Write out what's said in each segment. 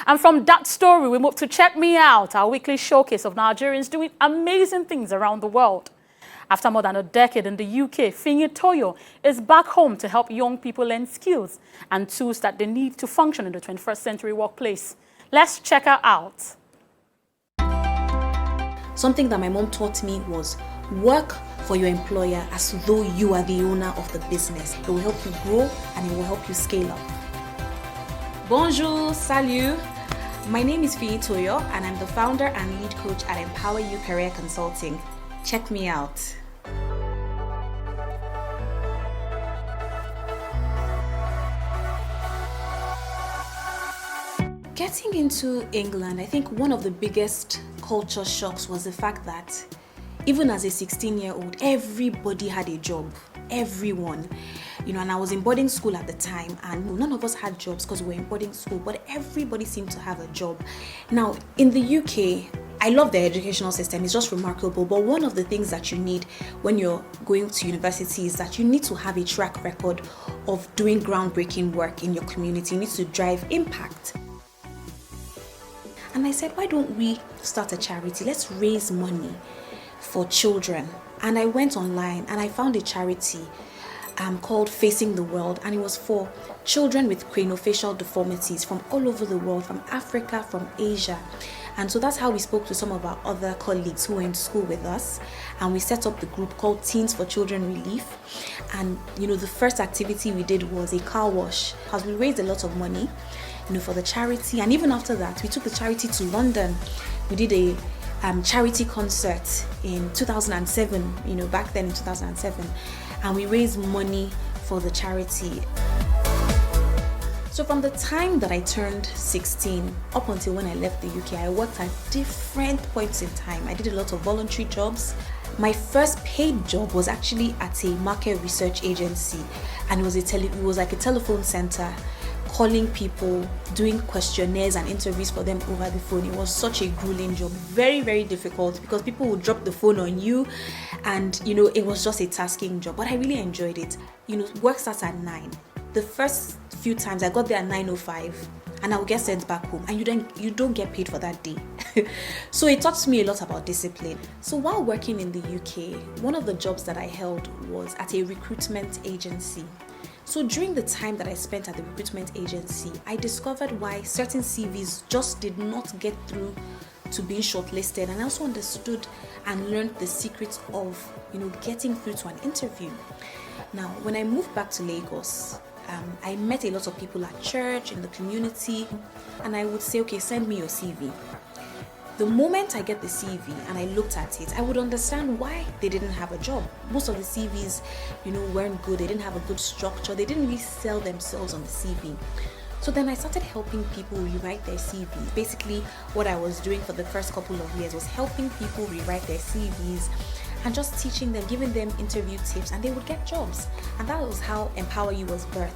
And from that story, we move to Check Me Out, our weekly showcase of Nigerians doing amazing things around the world. After more than a decade in the UK, Fiyin Toyo is back home to help young people learn skills and tools that they need to function in the 21st century workplace. Let's check her out. Something that my mom taught me was work for your employer as though you are the owner of the business. It will help you grow and it will help you scale up. Bonjour, salut. My name is Fiyin Toyo and I'm the founder and lead coach at EmpowerU Career Consulting. Check me out. Getting into England, I think one of the biggest culture shocks was the fact that even as a 16-year-old, everybody had a job. Everyone. And I was in boarding school at the time, and none of us had jobs because we were in boarding school, but everybody seemed to have a job. Now, in the UK, I love the educational system. It's just remarkable. But one of the things that you need when you're going to university is that you need to have a track record of doing groundbreaking work in your community. You need to drive impact. And I said, why don't we start a charity? Let's raise money for children. And I went online and I found a charity called Facing the World, and it was for children with craniofacial deformities from all over the world, from Africa, from Asia. And so that's how we spoke to some of our other colleagues who were in school with us, and we set up the group called Teens for Children Relief. And the first activity we did was a car wash, because we raised a lot of money for the charity. And even after that, we took the charity to London. We did a charity concert in 2007, back then in 2007, and we raised money for the charity. So from the time that I turned 16 up until when I left the UK, I worked at different points in time. I did a lot of voluntary jobs. My first paid job was actually at a market research agency, and it was like a telephone center, calling people, doing questionnaires and interviews for them over the phone. It was such a grueling job, very, very difficult, because people would drop the phone on you, and it was just a tasking job, but I really enjoyed it. Work starts at 9. The first few times I got there at 9:05, and I would get sent back home, and you don't get paid for that day. So it taught me a lot about discipline. So while working in the UK, one of the jobs that I held was at a recruitment agency. So during the time that I spent at the recruitment agency, I discovered why certain CVs just did not get through to being shortlisted, and I also understood and learned the secrets of getting through to an interview. Now, when I moved back to Lagos, I met a lot of people at church, in the community, and I would say, okay, send me your CV. The moment I get the CV and I looked at it, I would understand why they didn't have a job. Most of the CVs, weren't good. They didn't have a good structure. They didn't really sell themselves on the CV. So then I started helping people rewrite their CVs. Basically, what I was doing for the first couple of years was helping people rewrite their CVs and just teaching them, giving them interview tips, and they would get jobs. And that was how EmpowerU was birthed.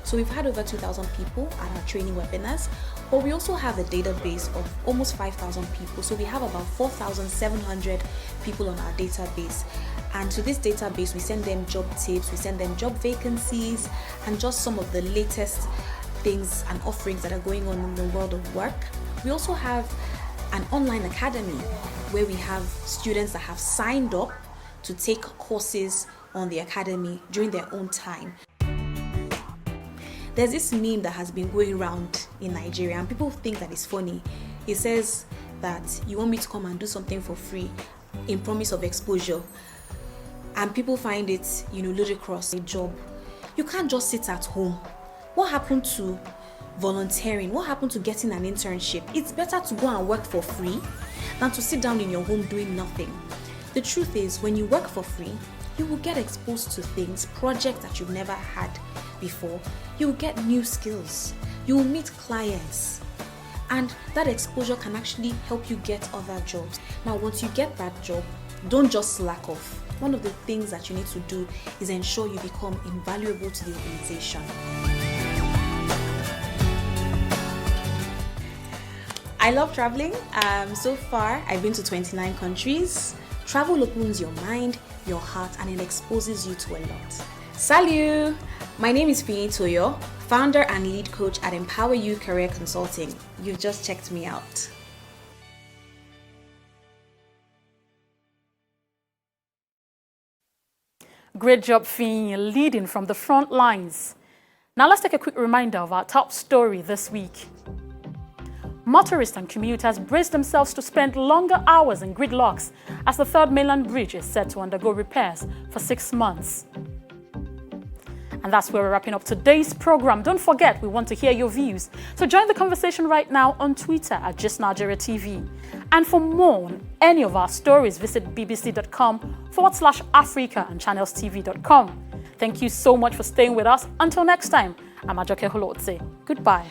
So we've had over 2,000 people at our training webinars, but we also have a database of almost 5,000 people. So we have about 4,700 people on our database. And to this database, we send them job tips, we send them job vacancies, and just some of the latest things and offerings that are going on in the world of work. We also have an online academy where we have students that have signed up to take courses on the academy during their own time. There's this meme that has been going around in Nigeria, and people think that it's funny. It says that you want me to come and do something for free in promise of exposure, and people find it, ludicrous. A job, you can't just sit at home. What happened to volunteering? What happened to getting an internship? It's better to go and work for free than to sit down in your home doing nothing. The truth is, when you work for free, you will get exposed to things, projects that you've never had before. You will get new skills. You will meet clients. And that exposure can actually help you get other jobs. Now, once you get that job, don't just slack off. One of the things that you need to do is ensure you become invaluable to the organization. I love traveling. So far, I've been to 29 countries. Travel opens your mind, your heart, and it exposes you to a lot. Salut! My name is Fiyin Toyo, founder and lead coach at EmpowerU Career Consulting. You've just checked me out. Great job, Fiyin, leading from the front lines. Now let's take a quick reminder of our top story this week. Motorists and commuters brace themselves to spend longer hours in gridlocks as the Third Mainland Bridge is set to undergo repairs for 6 months. And that's where we're wrapping up today's program. Don't forget, we want to hear your views. So join the conversation right now on Twitter at Guinness Nigeria TV. And for more on any of our stories, visit bbc.com/Africa and channelstv.com. Thank you so much for staying with us. Until next time, I'm Ajoke Holotse. Goodbye.